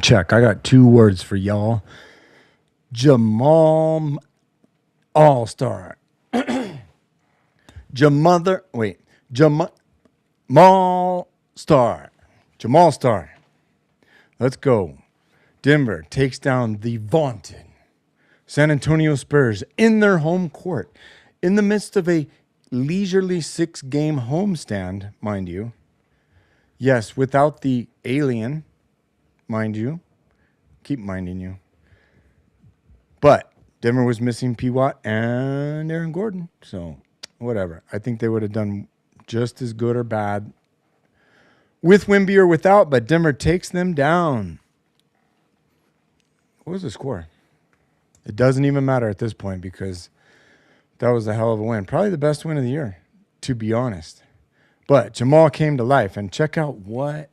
Check. I got two words for y'all. Jamal All-Star. Jamother. Wait. Jamal Star. Jamal Star. Let's go. Denver takes down the vaunted San Antonio Spurs in their home court in the midst of a leisurely 6-game homestand, mind you. Yes, without the alien, mind you. Keep minding you. But Denver was missing P. Watt and Aaron Gordon. So, whatever. I think they would have done just as good or bad with Wemby or without, but Denver takes them down. What was the score? It doesn't even matter at this point because that was a hell of a win. Probably the best win of the year, to be honest. But Jamal came to life, and check out what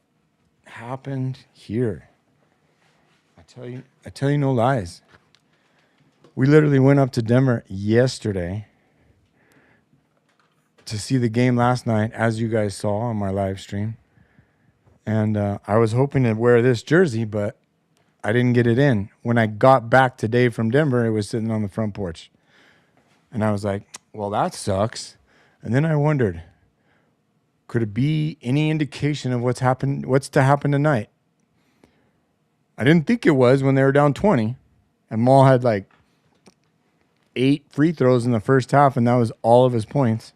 happened here. I tell you no lies. We literally went up to Denver yesterday to see the game last night, as you guys saw on my live stream. And I was hoping to wear this jersey, but I didn't get it in. When I got back today from Denver, it was sitting on the front porch. And I was like, well, that sucks. And then I wondered, could it be any indication of what's to happen tonight? I didn't think it was when they were down 20. And Maul had like 8 free throws in the first half, and that was all of his points.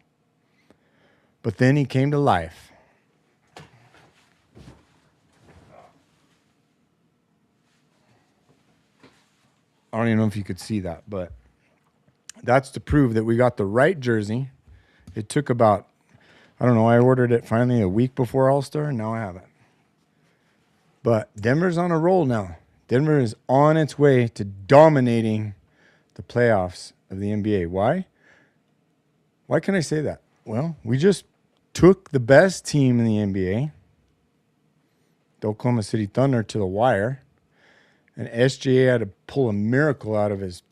But then he came to life. I don't even know if you could see that, but that's to prove that we got the right jersey. It took about, I don't know, I ordered it finally a week before All-Star, and now I have it. But Denver's on a roll now. Denver is on its way to dominating the playoffs of the NBA. Why? Why can I say that? Well, we just took the best team in the NBA, the Oklahoma City Thunder, to the wire. And SGA had to pull a miracle out of his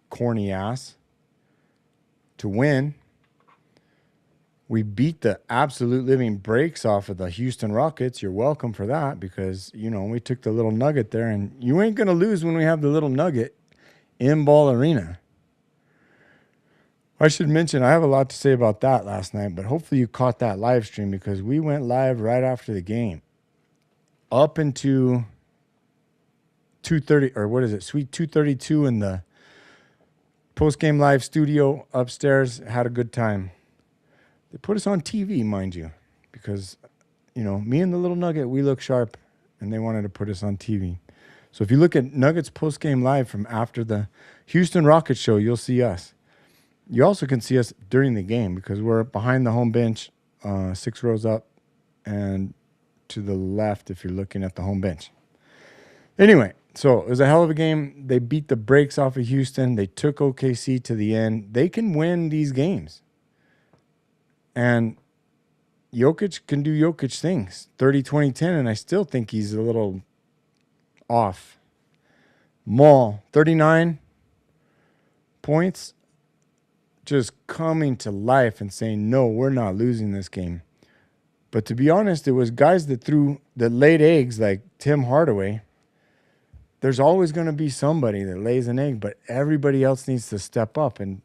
corny ass to win. We beat the absolute living breaks off of the Houston Rockets. You're welcome for that because, you know, we took the Little Nugget there. And you ain't going to lose when we have the Little Nugget in Ball Arena. I should mention, I have a lot to say about that last night, but hopefully you caught that live stream because we went live right after the game. Up into 2:30, or what is it, Suite 232 in the post-game live studio upstairs. Had a good time. They put us on TV, mind you, because, you know, me and the Little Nugget, we look sharp, and they wanted to put us on TV. So if you look at Nuggets post-game live from after the Houston Rockets show, you'll see us. You also can see us during the game because we're behind the home bench, 6 rows up, and to the left if you're looking at the home bench. Anyway, so it was a hell of a game. They beat the brakes off of Houston. They took OKC to the end. They can win these games. And Jokic can do Jokic things, 30, 20, 10, and I still think he's a little off. Maul, 39 points, just coming to life and saying, no, we're not losing this game. But to be honest, it was guys that laid eggs like Tim Hardaway. There's always going to be somebody that lays an egg, but everybody else needs to step up. And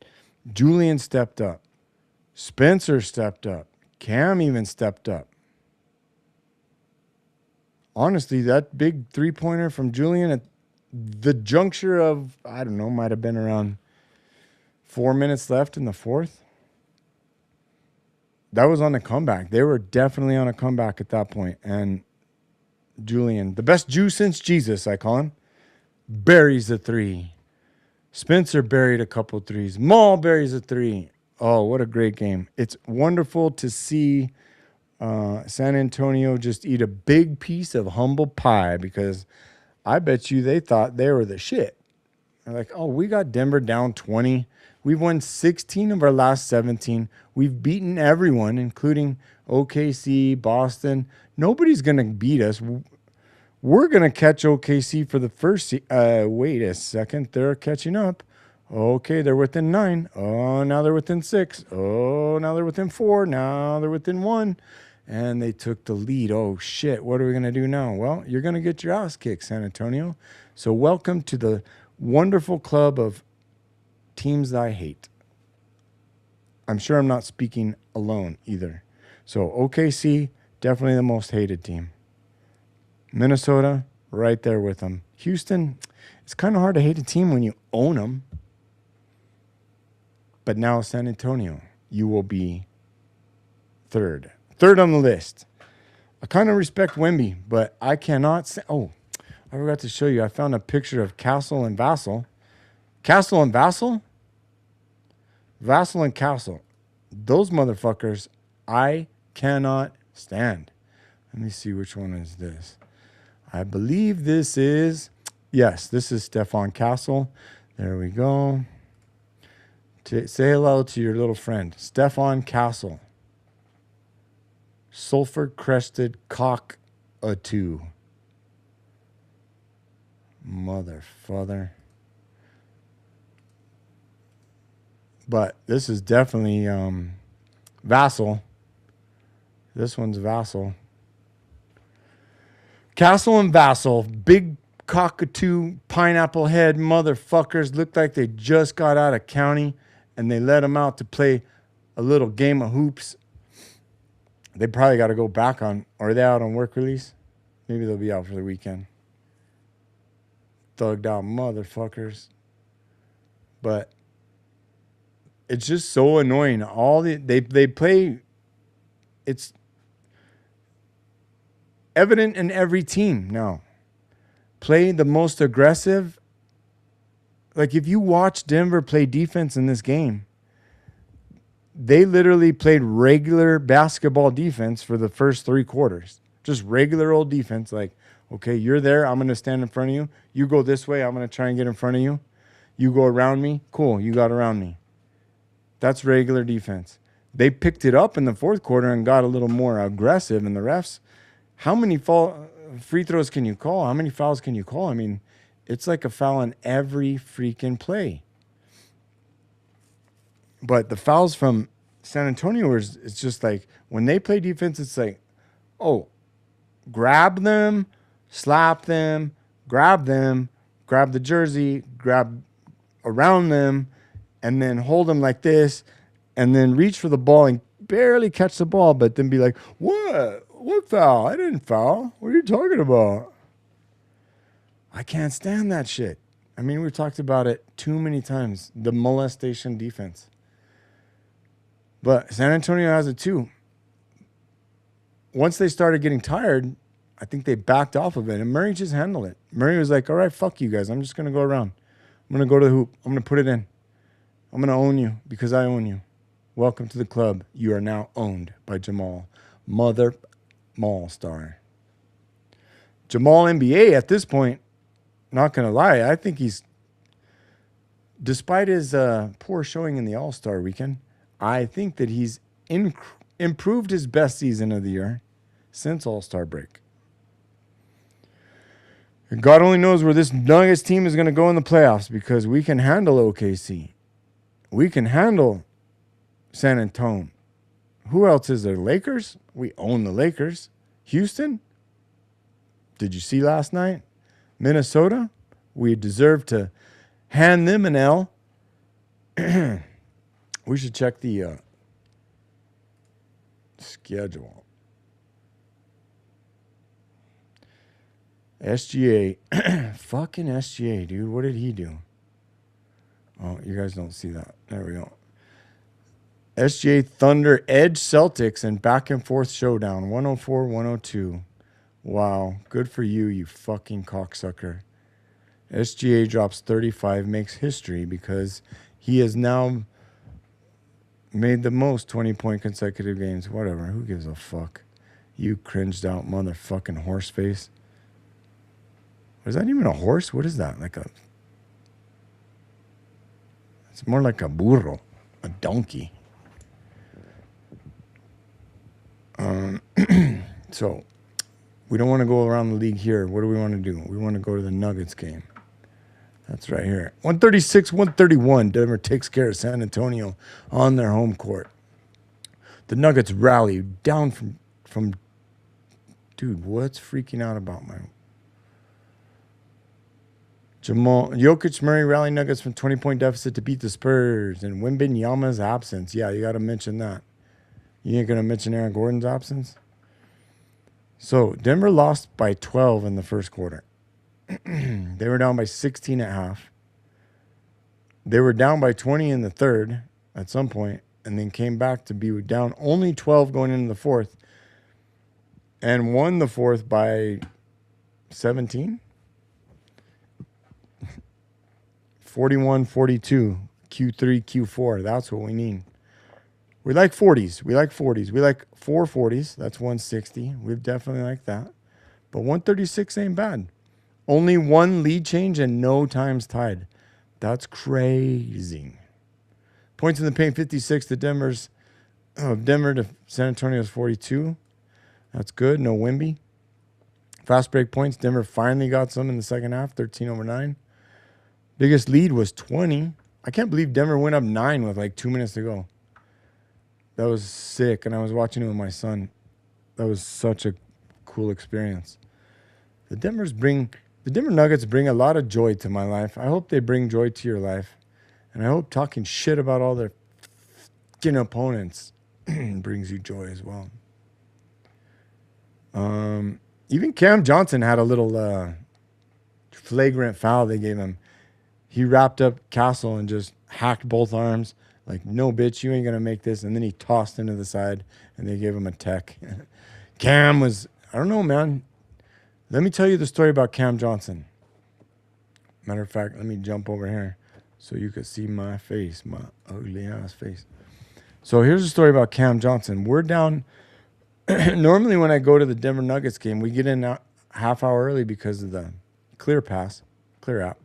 Julian stepped up. Spencer stepped up. Cam even stepped up. Honestly, that big three-pointer from Julian at the juncture of, I don't know, might have been around 4 minutes left in the fourth. That was on the comeback. They were definitely on a comeback at that point. And Julian, the best Jew since Jesus, I call him, buries a three. Spencer buried a couple threes. Maul buries a three. Oh, what a great game. It's wonderful to see San Antonio just eat a big piece of humble pie because I bet you they thought they were the shit. They're like, oh, we got Denver down 20. We've won 16 of our last 17. We've beaten everyone, including OKC, Boston. Nobody's going to beat us. We're going to catch OKC for the first. Wait a second. They're catching up. Okay, they're within 9. Oh, now they're within 6. Oh, now they're within 4. Now they're within 1. and they took the lead. Oh, shit. What are we going to do now? Well, you're going to get your ass kicked, San Antonio. So welcome to the wonderful club of teams that I hate. I'm sure I'm not speaking alone either. So OKC, definitely the most hated team. Minnesota, right there with them. Houston, it's kind of hard to hate a team when you own them. But now San Antonio, you will be third. Third on the list. I kind of respect Wemby, but I cannot say... Oh, I forgot to show you. I found a picture of Castle and Vassell. Castle and Vassell? Vassell and Castle. Those motherfuckers, I cannot stand. Let me see which one is this. I believe this is... Yes, this is Stefan Castle. There we go. Say hello to your little friend. Stefan Castle. Sulfur-crested cockatoo. Motherfather. But this is definitely Vassell. This one's Vassell. Castle and Vassell. Big cockatoo, pineapple head motherfuckers. Looked like they just got out of county and they let them out to play a little game of hoops. They probably got to go back on. Are they out on work release? Maybe they'll be out for the weekend. Thugged out motherfuckers. But it's just so annoying. They play. It's evident in every team now. Play the most aggressive. Like if you watch Denver play defense in this game, they literally played regular basketball defense for the first 3 quarters. Just regular old defense. Like, okay, you're there. I'm going to stand in front of you. You go this way. I'm going to try and get in front of you. You go around me. Cool. You got around me. That's regular defense. They picked it up in the fourth quarter and got a little more aggressive. And the refs, how many free throws can you call? How many fouls can you call? I mean, it's like a foul in every freaking play. But the fouls from San Antonio it's just like when they play defense, it's like, oh, grab them, slap them, grab the jersey, grab around them, and then hold them like this, and then reach for the ball and barely catch the ball, but then be like, what? What foul? I didn't foul. What are you talking about? I can't stand that shit. I mean, we've talked about it too many times, the molestation defense. But San Antonio has it too. Once they started getting tired, I think they backed off of it, and Murray just handled it. Murray was like, all right, fuck you guys. I'm just going to go around. I'm going to go to the hoop. I'm going to put it in. I'm going to own you because I own you. Welcome to the club. You are now owned by Jamal. Mall star. Jamal NBA at this point, not going to lie, I think he's, despite his poor showing in the All-Star weekend, I think that he's improved his best season of the year since All-Star break. And God only knows where this Nuggets team is going to go in the playoffs because we can handle OKC. We can handle San Antonio. Who else is there? Lakers? We own the Lakers. Houston? Did you see last night? Minnesota? We deserve to hand them an L. We should check the schedule. SGA. Fucking SGA, dude. What did he do? Oh, you guys don't see that. There we go. SGA Thunder edge Celtics and back and forth showdown. 104-102. Wow. Good for you, you fucking cocksucker. SGA drops 35, makes history because he has now made the most 20-point consecutive games. Whatever. Who gives a fuck? You cringed out motherfucking horse face. Is that even a horse? What is that? It's more like a burro. A donkey. So, we don't want to go around the league here. What do we want to do? We want to go to the Nuggets game. That's right here. 136-131. Denver takes care of San Antonio on their home court. The Nuggets rally down from from, dude, what's freaking out about my Jamal Jokic Murray rally Nuggets from 20-point deficit to beat the Spurs and Wembanyama's absence. Yeah, you got to mention that. You ain't going to mention Aaron Gordon's absence? So Denver lost by 12 in the first quarter. They were down by 16 at half. They were down by 20 in the third at some point, and then came back to be down only 12 going into the fourth, and won the fourth by 17. 41-42, Q3, Q4. That's what we need. We like 40s. We like 40s. We like 4 40s. That's 160. We definitely like that. But 136 ain't bad. Only one lead change and no times tied. That's crazy. Points in the paint, 56 to Denver to San Antonio's 42. That's good. No Wemby. Fast break points. Denver finally got some in the second half, 13-9. Biggest lead was 20. I can't believe Denver went up 9 with like 2 minutes to go. That was sick, and I was watching it with my son. That was such a cool experience. The Denver Nuggets bring a lot of joy to my life. I hope they bring joy to your life. And I hope talking shit about all their fucking opponents brings you joy as well. Even Cam Johnson had a little flagrant foul they gave him. He wrapped up Castle and just hacked both arms. Like, no, bitch, you ain't going to make this. And then he tossed into the side, and they gave him a tech. Cam was, I don't know, man. Let me tell you the story about Cam Johnson. Matter of fact, let me jump over here so you could see my face, my ugly-ass face. So here's the story about Cam Johnson. We're down. Normally when I go to the Denver Nuggets game, we get in a half hour early because of the clear app.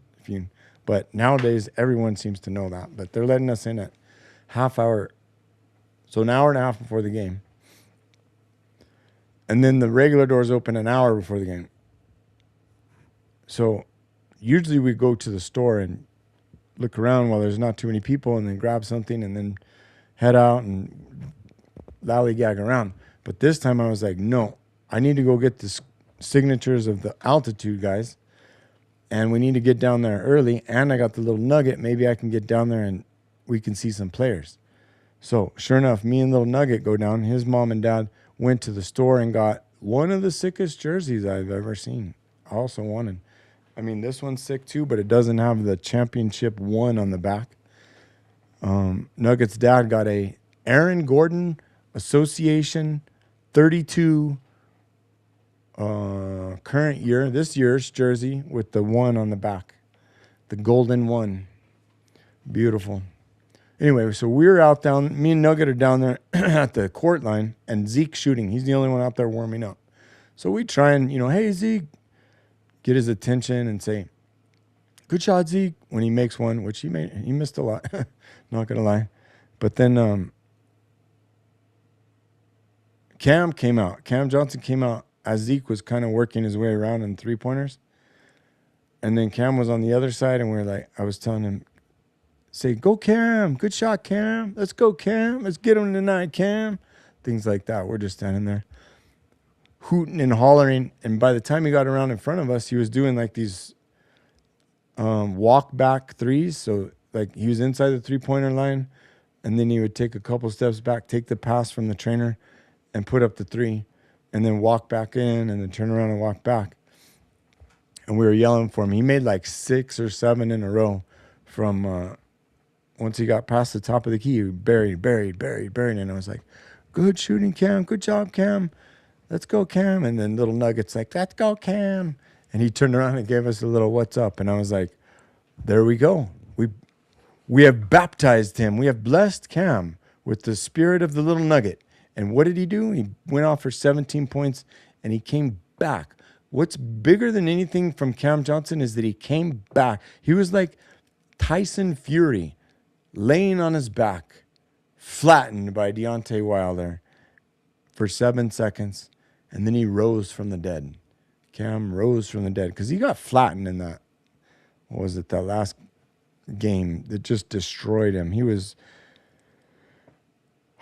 But nowadays, everyone seems to know that. But they're letting us in at half hour. So an hour and a half before the game. And then the regular doors open an hour before the game. So usually we go to the store and look around while there's not too many people and then grab something and then head out and lollygag around. But this time I was like, no, I need to go get the signatures of the altitude guys. And we need to get down there early. And I got the little nugget. Maybe I can get down there and we can see some players. So sure enough, me and little Nugget go down. His mom and dad went to the store and got one of the sickest jerseys I've ever seen. I also wanted. I mean, this one's sick too, but it doesn't have the championship 1 on the back. Nugget's dad got a Aaron Gordon Association 32 current year, this year's jersey with the 1 on the back. The golden 1. Beautiful. Anyway, so we're out down, me and Nugget are down there at the court line, and Zeke's shooting. He's the only one out there warming up. So we try and, hey, Zeke, get his attention and say, good shot, Zeke, when he makes one, which he missed a lot, not going to lie. But then Cam came out. Cam Johnson came out as Zeke was kind of working his way around in three-pointers. And then Cam was on the other side, and I was telling him, say, go Cam, good shot, Cam. Let's go, Cam. Let's get him tonight, Cam. Things like that. We're just standing there hooting and hollering. And by the time he got around in front of us, he was doing like these walk back threes. So like he was inside the three-pointer line, and then he would take a couple steps back, take the pass from the trainer, and put up the 3, and then walk back in, and then turn around and walk back. And we were yelling for him. He made like 6 or 7 in a row from once he got past the top of the key, he buried. And I was like, good shooting, Cam. Good job, Cam. Let's go, Cam. And then little Nugget's like, let's go, Cam. And he turned around and gave us a little what's up. And I was like, there we go. We have baptized him. We have blessed Cam with the spirit of the little Nugget. And what did he do? He went off for 17 points, and he came back. What's bigger than anything from Cam Johnson is that he came back. He was like Tyson Fury, laying on his back, flattened by Deontay Wilder for 7 seconds, and then he rose from the dead. Cam rose from the dead because he got flattened in that, that last game that just destroyed him.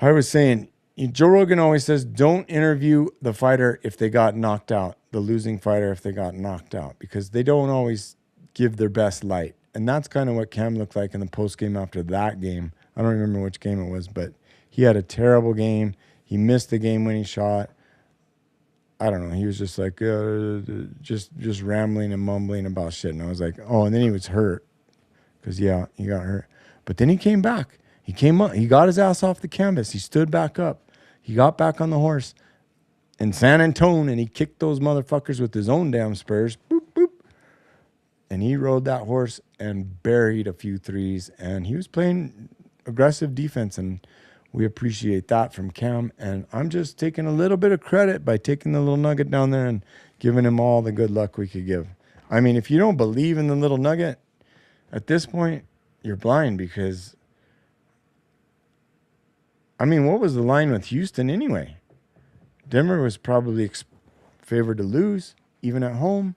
I was saying, Joe Rogan always says, don't interview the fighter if they got knocked out, the losing fighter if they got knocked out, because they don't always give their best light. And that's kind of what Cam looked like in the post game after that game. I don't remember which game it was, but he had a terrible game. He missed the game-winning shot. I don't know. He was just like, just rambling and mumbling about shit. And I was like, oh, and then he was hurt because, yeah, he got hurt. But then he came back. He came up. He got his ass off the canvas. He stood back up. He got back on the horse in San Antonio, and he kicked those motherfuckers with his own damn spurs. Boop, boop. And he rode that horse and buried a few threes. And he was playing aggressive defense, and we appreciate that from Cam. And I'm just taking a little bit of credit by taking the Little Nugget down there and giving him all the good luck we could give. I mean, if you don't believe in the Little Nugget, at this point, you're blind because, I mean, what was the line with Houston anyway? Denver was probably favored to lose, even at home.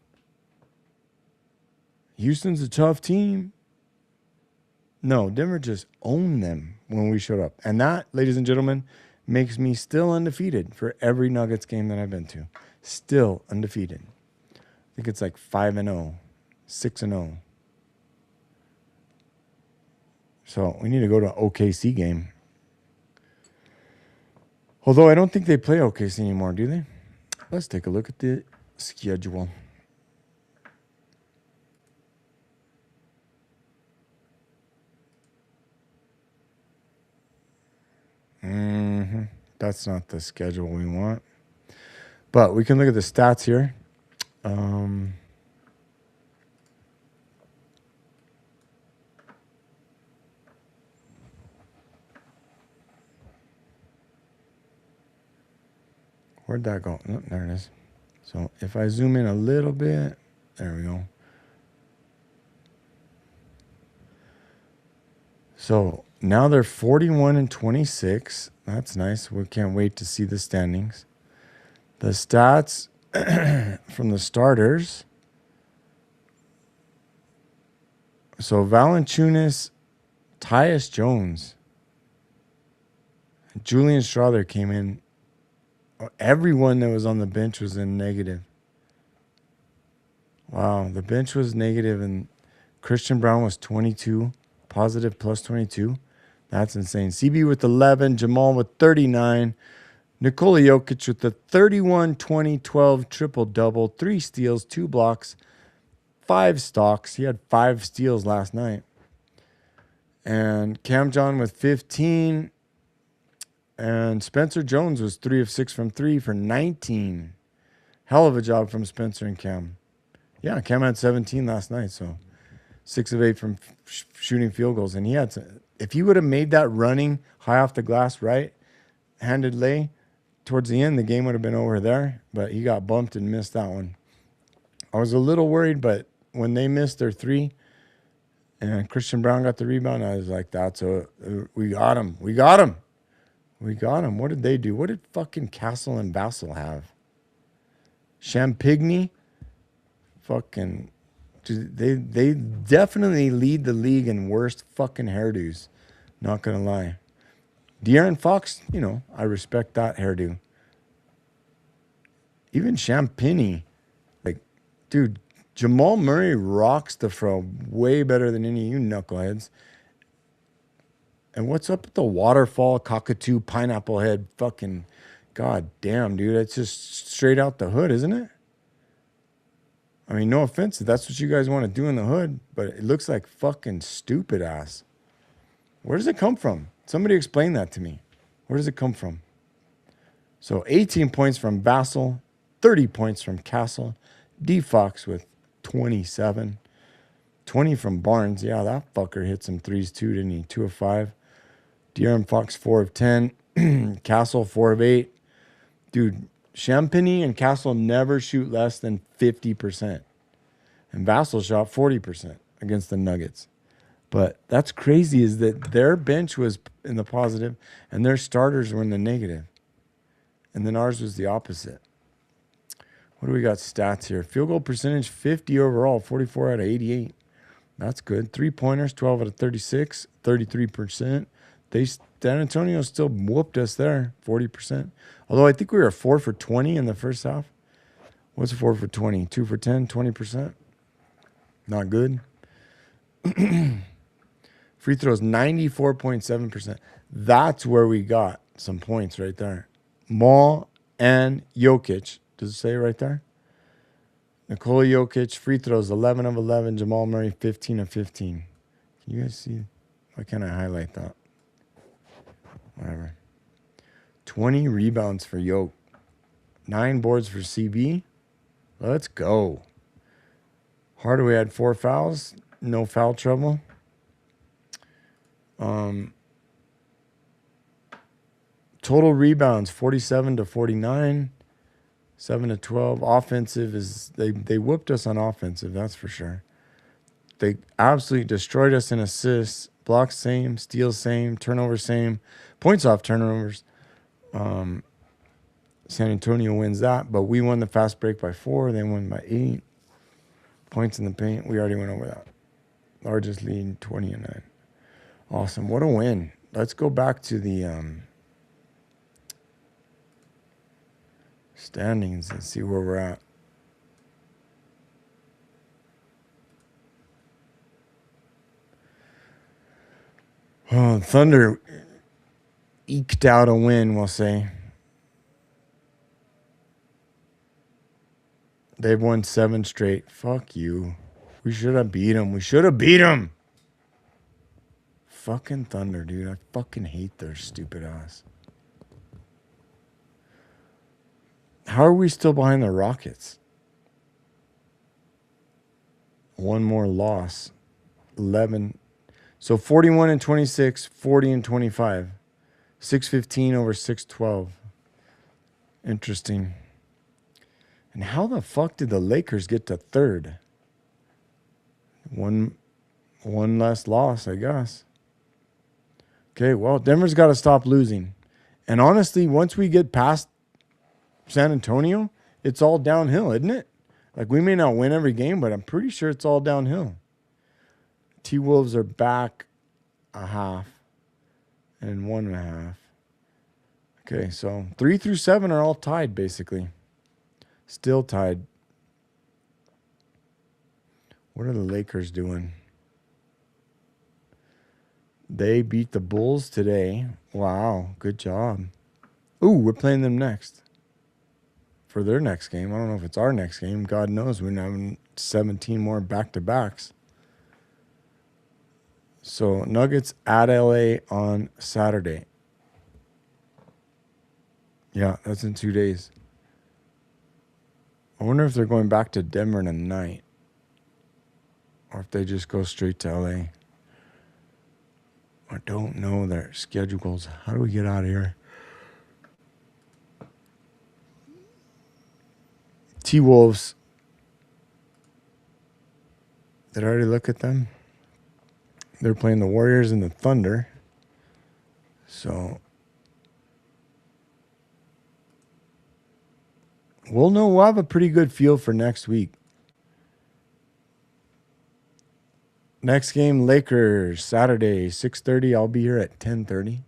Houston's a tough team. No, Denver just owned them when we showed up. And that, ladies and gentlemen, makes me still undefeated for every Nuggets game that I've been to. Still undefeated. I think it's like 5-0, 6-0. So we need to go to an OKC game. Although I don't think they play OKC anymore, do they? Let's take a look at the schedule. That's not the schedule we want. But we can look at the stats here. Where'd that go? Oh, there it is. So if I zoom in a little bit, there we go. So now they're 41-26. That's nice. We can't wait to see the standings. The stats from the starters. So Valanciunas, Tyus Jones, Julian Strawther came in. Everyone that was on the bench was in negative. Wow, the bench was negative, and Christian Brown was 22, positive plus 22. That's insane. CB with 11, Jamal with 39, Nikola Jokic with the 31, 20, 12 triple-double, 3 steals, 2 blocks, 5 stocks. He had 5 steals last night. And Cam John with 15. And Spencer Jones was 3 of 6 from 3 for 19. Hell of a job from Spencer and Cam. Yeah, Cam had 17 last night, so 6 of 8 from shooting field goals. And he had if he would have made that running high off the glass right-handed lay towards the end, the game would have been over there. But he got bumped and missed that one. I was a little worried, but when they missed their 3 and Christian Brown got the rebound, I was like, we got him. We got him. We got him. What did they do? What did fucking Castle and Bassel have? Champigny? Fucking... They definitely lead the league in worst fucking hairdos. Not going to lie. De'Aaron Fox, I respect that hairdo. Even Champigny. Like, dude, Jamal Murray rocks the fro way better than any of you knuckleheads. And what's up with the waterfall, cockatoo, pineapple head, fucking, god damn, dude. It's just straight out the hood, isn't it? I mean, no offense if that's what you guys want to do in the hood, but it looks like fucking stupid ass. Where does it come from? Somebody explain that to me. Where does it come from? So 18 points from Bassel, 30 points from Castle, D Fox with 27, 20 from Barnes. Yeah, that fucker hit some threes too, didn't he? 2 of 5. De'Aaron Fox, 4 of 10. Castle, 4 of 8. Dude, Champagny and Castle never shoot less than 50%. And Vassell shot 40% against the Nuggets. But that's crazy is that their bench was in the positive and their starters were in the negative. And then ours was the opposite. What do we got stats here? Field goal percentage, 50 overall, 44 out of 88. That's good. 3-pointers, 12 out of 36, 33%. They San Antonio still whooped us there, 40%. Although I think we were 4 for 20 in the first half. What's 4 for 20? 2 for 10, 20%. Not good. Free throws, 94.7%. That's where we got some points right there. Maul and Jokic. Does it say right there? Nikola Jokic, free throws, 11 of 11. Jamal Murray, 15 of 15. Can you guys see? Why can't I highlight that? Whatever. 20 rebounds for Yoke. 9 boards for CB. Let's go. Hardaway had 4 fouls. No foul trouble. Total rebounds, 47 to 49. 7 to 12. Offensive is they whooped us on offensive, that's for sure. They absolutely destroyed us in assists. Blocks same, steals same, turnovers same, points off turnovers. San Antonio wins that, but we won the fast break by 4. They won by 8. Points in the paint, we already went over that. Largest lead, 20-9. Awesome, what a win. Let's go back to the standings and see where we're at. Oh, Thunder eked out a win, we'll say. They've won 7 straight. Fuck you. We should have beat them. We should have beat them. Fucking Thunder, dude. I fucking hate their stupid ass. How are we still behind the Rockets? 1 more loss. 11. So 41 and 26, 40 and 25. 615 over 612. Interesting. And how the fuck did the Lakers get to 3rd? One less loss, I guess. Okay, well, Denver's got to stop losing. And honestly, once we get past San Antonio, it's all downhill, isn't it? Like, we may not win every game, but I'm pretty sure it's all downhill. T-Wolves are back a half and 1.5. Okay, so 3 through 7 are all tied, basically. Still tied. What are the Lakers doing? They beat the Bulls today. Wow, good job. Ooh, we're playing them next. For their next game. I don't know if it's our next game. God knows we're having 17 more back-to-backs. So, Nuggets at LA on Saturday. Yeah, that's in 2 days. I wonder if they're going back to Denver tonight. Or if they just go straight to LA. I don't know their schedules. How do we get out of here? T-Wolves. Did I already look at them? They're playing the Warriors and the Thunder. So we'll have a pretty good feel for next week. Next game, Lakers, Saturday, 6:30. I'll be here at 10:30.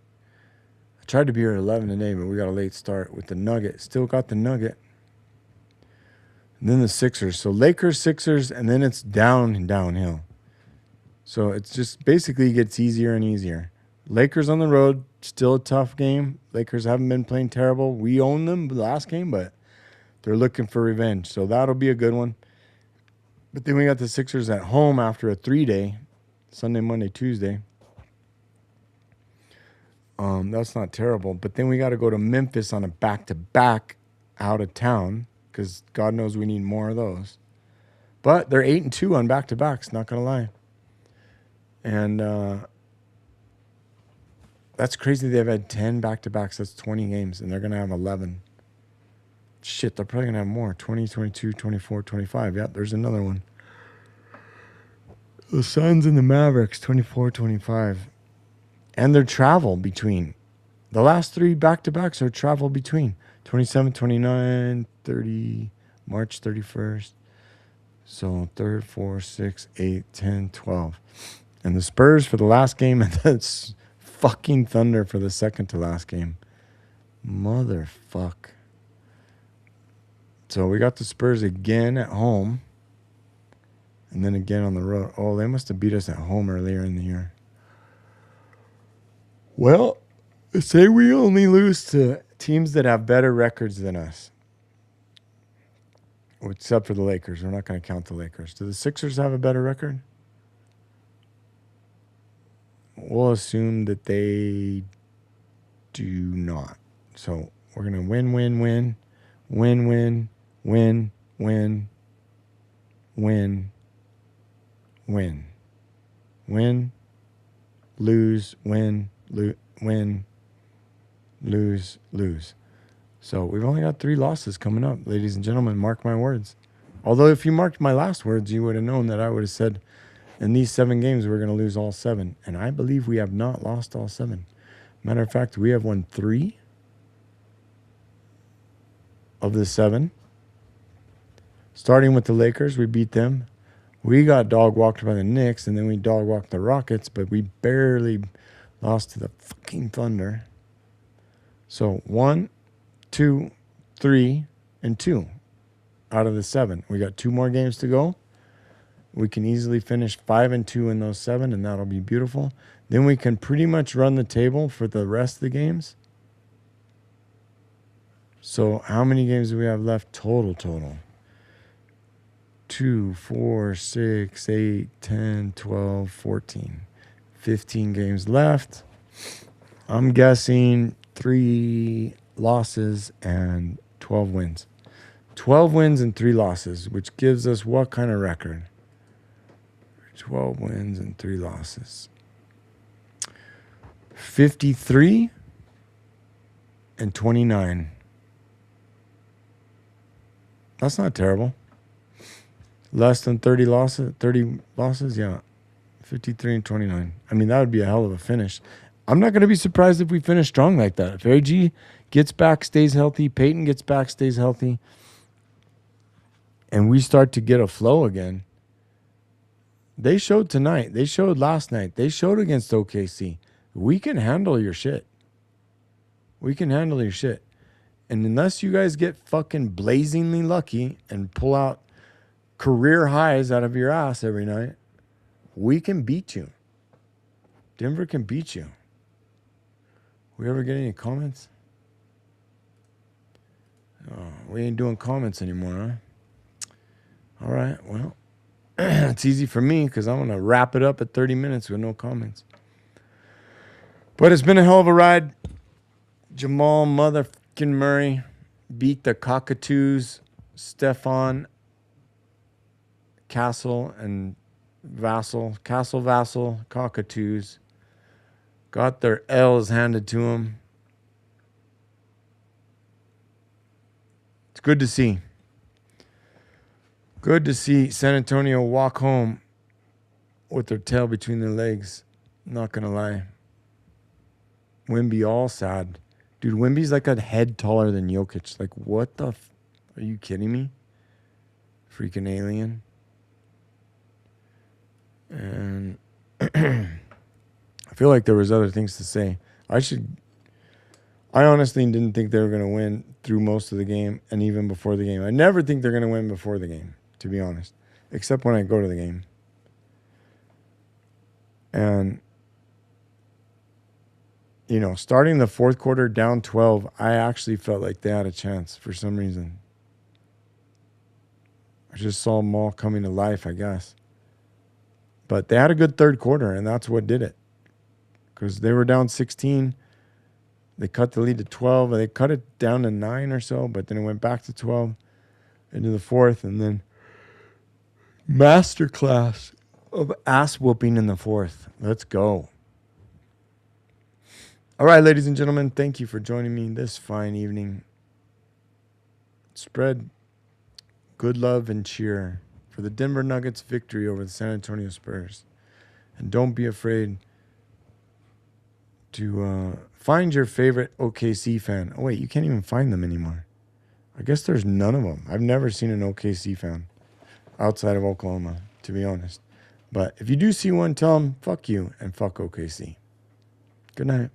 I tried to be here at 11 today, but we got a late start with the Nugget. Still got the Nugget. And then the Sixers. So Lakers, Sixers, and then it's down and downhill. So it's just basically gets easier and easier. Lakers on the road, still a tough game. Lakers haven't been playing terrible. We owned them the last game, but they're looking for revenge. So that'll be a good one. But then we got the Sixers at home after a 3-day, Sunday, Monday, Tuesday. That's not terrible. But then we got to go to Memphis on a back-to-back out of town because God knows we need more of those. But they're 8-2 on back-to-backs, not going to lie. And that's crazy. They've had 10 back-to-backs. That's 20 games, and they're going to have 11. Shit, they're probably going to have more. 20, 22, 24, 25. Yep, there's another one. The Suns and the Mavericks, 24, 25. And their travel between. The last 3 back-to-backs are travel between. 27, 29, 30, March 31st. So 3rd, 4th, 6th, 8th, 10, 12. And the Spurs for the last game, and that's fucking Thunder for the second to last game. Motherfuck. So we got the Spurs again at home. And then again on the road. Oh, they must have beat us at home earlier in the year. Well, say we only lose to teams that have better records than us. Except for the Lakers. We're not going to count the Lakers. Do the Sixers have a better record? We'll assume that they do not. So we're going to win, win, win, win, win, win, win, win, win, win, lose, win, win, lose, lose. So we've only got 3 losses coming up, ladies and gentlemen. Mark my words. Although if you marked my last words, you would have known that I would have said in these 7 games we're going to lose all 7. And I believe we have not lost all 7. Matter of fact, we have won 3 of the 7. Starting with the Lakers, we beat them. We got dog walked by the Knicks, and then we dog walked the Rockets, but we barely lost to the fucking Thunder. So 1, 2, 3, and 2 out of the 7. We got 2 more games to go. We can easily finish 5-2 in those 7, and that'll be beautiful. Then we can pretty much run the table for the rest of the games. So how many games do we have left total? 2, 4, 6, 8, 10, 12, 14. 15 games left. I'm guessing 3 losses and 12 wins. 12 wins and 3 losses, which gives us what kind of record? 12 wins and 3 losses. 53 and 29. That's not terrible. Less than 30 losses, yeah. 53 and 29. I mean, that would be a hell of a finish. I'm not going to be surprised if we finish strong like that. If AG gets back, stays healthy, Peyton gets back, stays healthy, and we start to get a flow again. They showed tonight. They showed last night. They showed against OKC. We can handle your shit. We can handle your shit. And unless you guys get fucking blazingly lucky and pull out career highs out of your ass every night, we can beat you. Denver can beat you. We ever get any comments? Oh, we ain't doing comments anymore, huh? All right, well, it's easy for me because I'm going to wrap it up at 30 minutes with no comments. But it's been a hell of a ride. Jamal motherfucking Murray beat the Cockatoos, Stefan, Castle, and Vassal. Castle, Vassal, Cockatoos. Got their L's handed to them. It's good to see. Good to see San Antonio walk home with their tail between their legs. Not going to lie. Wemby all sad. Dude, Wemby's like a head taller than Jokic. Like, what the are you kidding me? Freaking alien. And I feel like there was other things to say. I honestly didn't think they were going to win through most of the game and even before the game. I never think they're going to win before the game, to be honest, except when I go to the game. And, you know, starting the fourth quarter down 12, I actually felt like they had a chance for some reason. I just saw them all coming to life, I guess. But they had a good third quarter, and that's what did it. Because they were down 16. They cut the lead to 12. They cut it down to 9 or so, but then it went back to 12 into the fourth. And then masterclass of ass whooping in the fourth. Let's go. All right, ladies and gentlemen, thank you for joining me this fine evening. Spread good love and cheer for the Denver Nuggets' victory over the San Antonio Spurs. And don't be afraid to find your favorite OKC fan. Oh, wait, you can't even find them anymore. I guess there's none of them. I've never seen an OKC fan outside of Oklahoma, to be honest. But if you do see one, tell them, fuck you and fuck OKC. Good night.